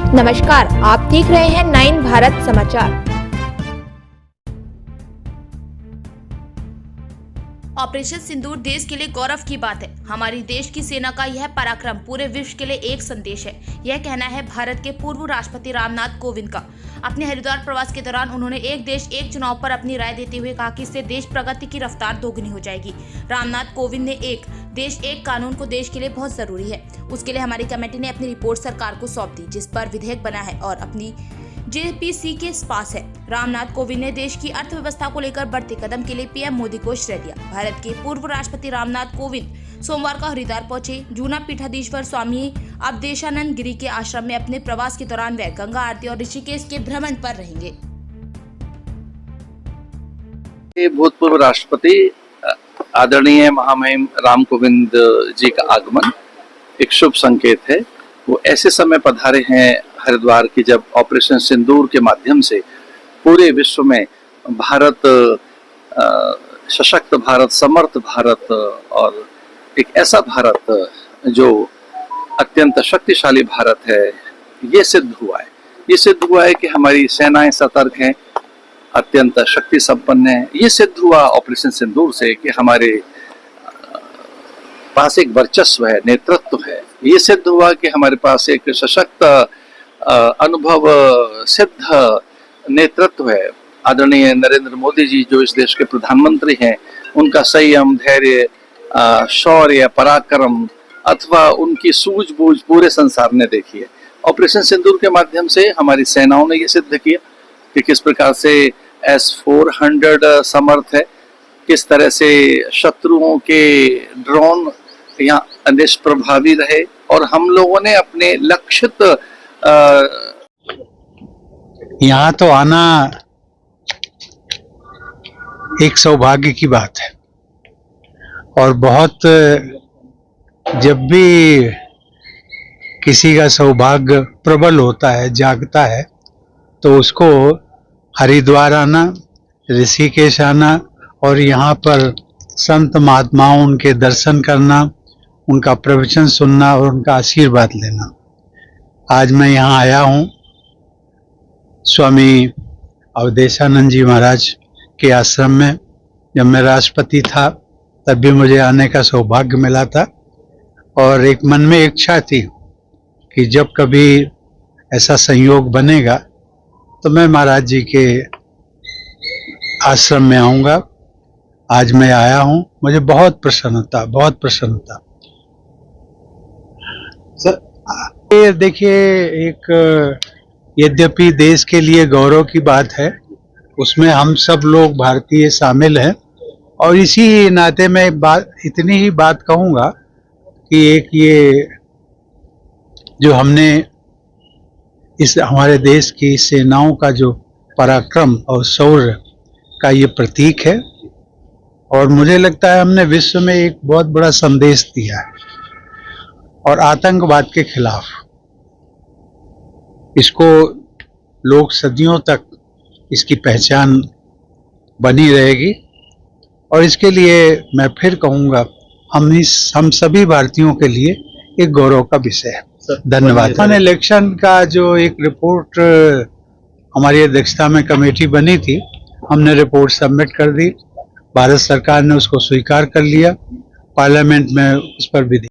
नमस्कार, आप देख रहे हैं 9 भारत समाचार। ऑपरेशन सिंदूर देश के लिए गौरव की बात है। हमारी देश की सेना का यह पराक्रम पूरे विश्व के लिए एक संदेश है। यह कहना है भारत के पूर्व राष्ट्रपति रामनाथ कोविंद का। अपने हरिद्वार प्रवास के दौरान उन्होंने एक देश एक चुनाव पर अपनी राय देते हुए कहा कि इससे देश प्रगति की रफ्तार दोगुनी हो जाएगी। रामनाथ कोविंद ने एक देश एक कानून को देश के लिए बहुत जरूरी है। उसके लिए हमारी कमेटी ने अपनी रिपोर्ट सरकार को सौंप दी, जिस पर विधेयक बना है और अपनी जेपीसी के पास है। रामनाथ कोविंद ने देश की अर्थव्यवस्था को लेकर बढ़ते कदम के लिए पीएम मोदी को श्रेय दिया। भारत के पूर्व राष्ट्रपति रामनाथ कोविंद सोमवार को हरिद्वार पहुंचे। जूना पीठाधीश्वर स्वामी अवधेशानंद गिरी के आश्रम में अपने प्रवास के दौरान वे गंगा आरती और ऋषिकेश के भ्रमण पर रहेंगे। भूतपूर्व राष्ट्रपति आदरणीय महामहिम राम कोविंद जी का आगमन एक शुभ संकेत है। वो ऐसे समय पधारे हैं हरिद्वार की जब ऑपरेशन सिंदूर के माध्यम से पूरे विश्व में भारत सशक्त भारत, समर्थ भारत और एक ऐसा भारत जो अत्यंत शक्तिशाली भारत है, ये सिद्ध हुआ है। ये सिद्ध हुआ है कि हमारी सेनाएं सतर्क हैं, अत्यंत शक्ति संपन्न है। ये सिद्ध हुआ ऑपरेशन सिंदूर से कि हमारे पास एक वर्चस्व है, नेतृत्व है। ये सिद्ध हुआ कि हमारे पास एक सशक्त अनुभव सिद्ध नेतृत्व है। आदरणीय नरेंद्र मोदी जी जो इस देश के प्रधानमंत्री हैं, उनका संयम, धैर्य, शौर्य, पराक्रम अथवा उनकी सूझबूझ पूरे संसार ने देखी है। ऑपरेशन सिंदूर के माध्यम से हमारी सेनाओं ने ये सिद्ध किया कि किस प्रकार से S-400 समर्थ है, किस तरह से शत्रुओं के ड्रोन यहाँ निष्प्रभावी रहे और हम लोगों ने अपने लक्षित यहाँ तो आना एक सौभाग्य की बात है और बहुत जब भी किसी का सौभाग्य प्रबल होता है, जागता है, तो उसको हरिद्वार आना, ऋषिकेश आना और यहाँ पर संत महात्माओं उनके दर्शन करना, उनका प्रवचन सुनना और उनका आशीर्वाद लेना। आज मैं यहाँ आया हूँ स्वामी अवधेशानंद जी महाराज के आश्रम में। जब मैं राष्ट्रपति था तब भी मुझे आने का सौभाग्य मिला था और एक मन में इच्छा थी कि जब कभी ऐसा संयोग बनेगा तो मैं महाराज जी के आश्रम में आऊँगा। आज मैं आया हूँ, मुझे बहुत प्रसन्नता। सर ये देखिए, एक यद्यपि देश के लिए गौरव की बात है, उसमें हम सब लोग भारतीय शामिल हैं और इसी नाते मैं इतनी ही बात कहूँगा कि एक ये जो हमने इस हमारे देश की सेनाओं का जो पराक्रम और शौर्य का ये प्रतीक है और मुझे लगता है हमने विश्व में एक बहुत बड़ा संदेश दिया है और आतंकवाद के खिलाफ इसको लोग सदियों तक इसकी पहचान बनी रहेगी और इसके लिए मैं फिर कहूँगा हम सभी भारतीयों के लिए एक गौरव का विषय है। धन्यवाद। इलेक्शन का जो एक रिपोर्ट हमारी अध्यक्षता में कमेटी बनी थी, हमने रिपोर्ट सबमिट कर दी। भारत सरकार ने उसको स्वीकार कर लिया। पार्लियामेंट में उस पर विधि